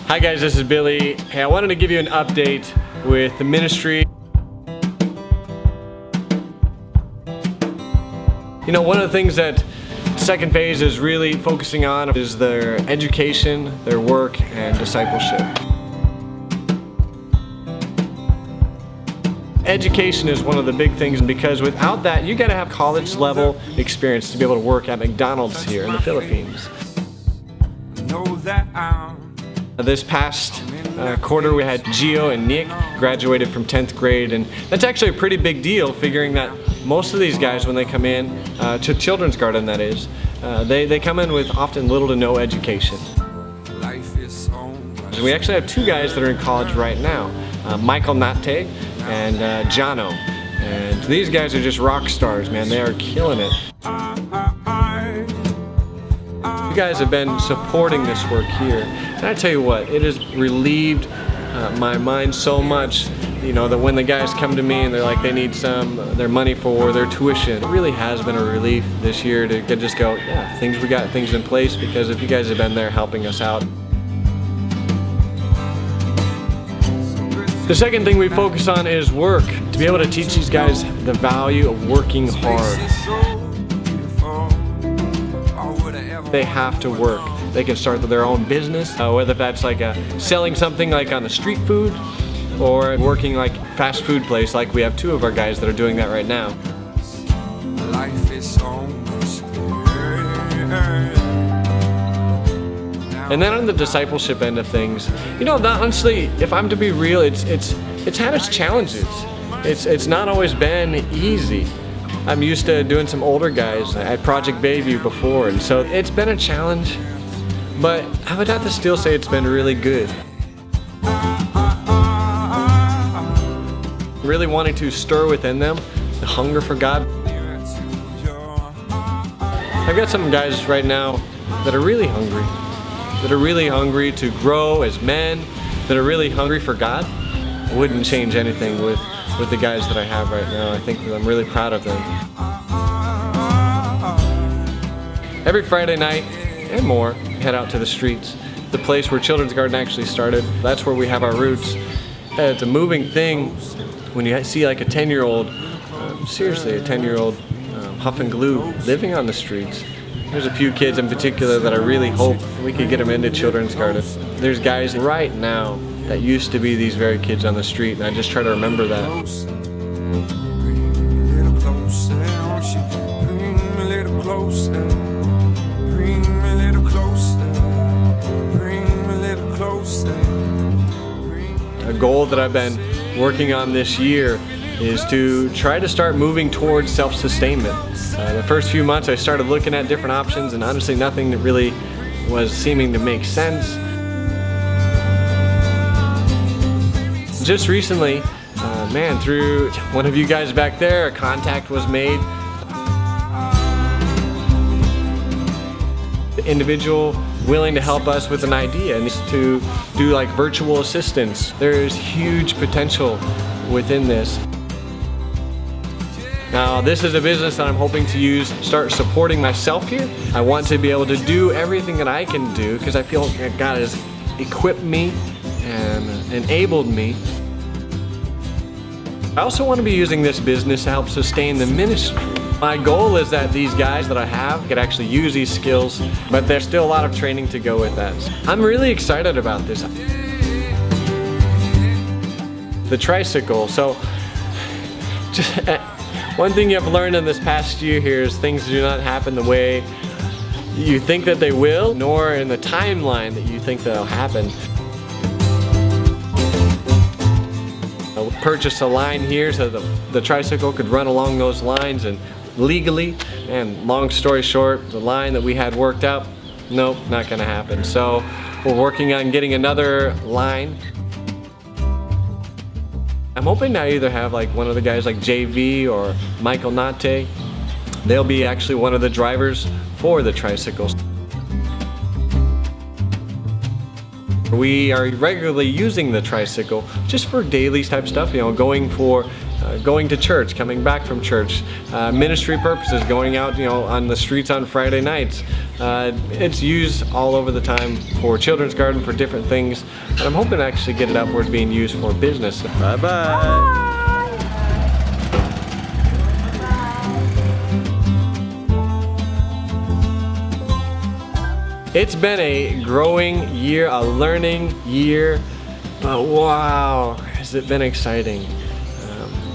Hi guys, this is Billy. Hey, I wanted to give you an update with the ministry. You know, one of the things that second phase is really focusing on is their education, their work, and discipleship. Education is one of the big things because without that, you gotta have college level experience to be able to work at McDonald's here in the Philippines. This past quarter we had Gio and Nick graduated from 10th grade, and that's actually a pretty big deal figuring that most of these guys when they come in to Children's Garden, that is, they come in with often little to no education. We actually have two guys that are in college right now, Michael Nate and Jono, and these guys are just rock stars, man. They are killing it. You guys have been supporting this work here, and I tell you what, it has relieved my mind so much, you know, that when the guys come to me and they're like they need their money for their tuition, it really has been a relief this year to just go, yeah, we got things in place because if you guys have been there helping us out. The second thing we focus on is work, to be able to teach these guys the value of working hard. They have to work. They can start their own business, whether that's like selling something like on the street food or working like fast food place, like we have two of our guys that are doing that right now. And then on the discipleship end of things, you know, honestly, if I'm to be real, it's had its challenges. It's not always been easy. I'm used to doing some older guys at Project Bayview before, and so it's been a challenge, but I would have to still say it's been really good. Really wanting to stir within them the hunger for God. I've got some guys right now that are really hungry to grow as men, that are really hungry for God. I wouldn't change anything with the guys that I have right now. I think that I'm really proud of them. Every Friday night and more, we head out to the streets, the place where Children's Garden actually started. That's where we have our roots. It's a moving thing when you see like a 10-year-old, seriously a 10-year-old huff and glue living on the streets. There's a few kids in particular that I really hope we could get them into Children's Garden. There's guys right now that used to be these very kids on the street, and I just try to remember that. A goal that I've been working on this year is to try to start moving towards self-sustainment. The first few months I started looking at different options, and honestly nothing that really was seeming to make sense. Just recently, man, through one of you guys back there, a contact was made. The individual willing to help us with an idea and to do like virtual assistants. There's huge potential within this. Now, this is a business that I'm hoping to start supporting myself here. I want to be able to do everything that I can do because I feel that God has equipped me and enabled me. I also want to be using this business to help sustain the ministry. My goal is that these guys that I have could actually use these skills, but there's still a lot of training to go with that. I'm really excited about this. The tricycle. So, one thing you have learned in this past year here is things do not happen the way you think that they will, nor in the timeline that you think they'll happen. I purchased a line here so the tricycle could run along those lines and legally, and long story short, the line that we had worked out, nope, not gonna happen. So we're working on getting another line. I'm hoping to either have like one of the guys like JV or Michael Nate. They'll be actually one of the drivers for the tricycles. We are regularly using the tricycle just for daily type stuff, you know, going for going to church, coming back from church, ministry purposes, going out, on the streets on Friday nights. It's used all over the time for Children's Garden, for different things, and I'm hoping to actually get it out where it's being used for business. Bye-bye. It's been a growing year, a learning year, but wow, has it been exciting.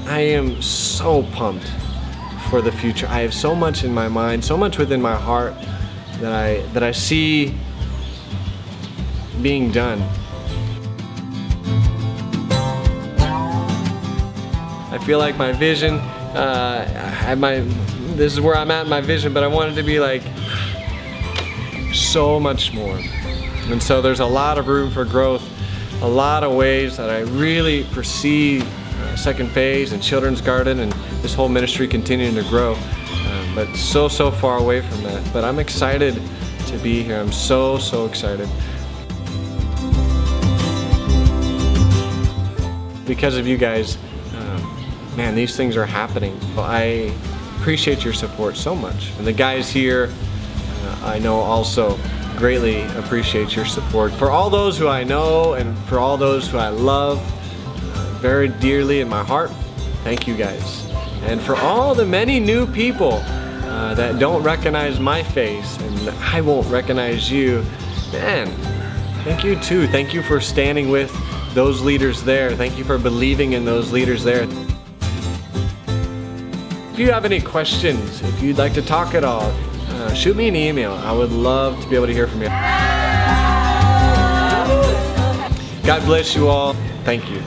I am so pumped for the future. I have so much in my mind, so much within my heart that I see being done. I feel like my vision, this is where I'm at in my vision, but I want it to be like so much more. And so there's a lot of room for growth, a lot of ways that I really foresee Second Phase and Children's Garden and this whole ministry continuing to grow, but so far away from that. But I'm excited to be here. I'm so excited. Because of you guys, man, these things are happening. I appreciate your support so much. And the guys here, I know also greatly appreciate your support. For all those who I know and for all those who I love very dearly in my heart, thank you guys. And for all the many new people that don't recognize my face and I won't recognize you, man, thank you too. Thank you for standing with those leaders there. Thank you for believing in those leaders there. If you have any questions, if you'd like to talk at all, shoot me an email. I would love to be able to hear from you. God bless you all. Thank you.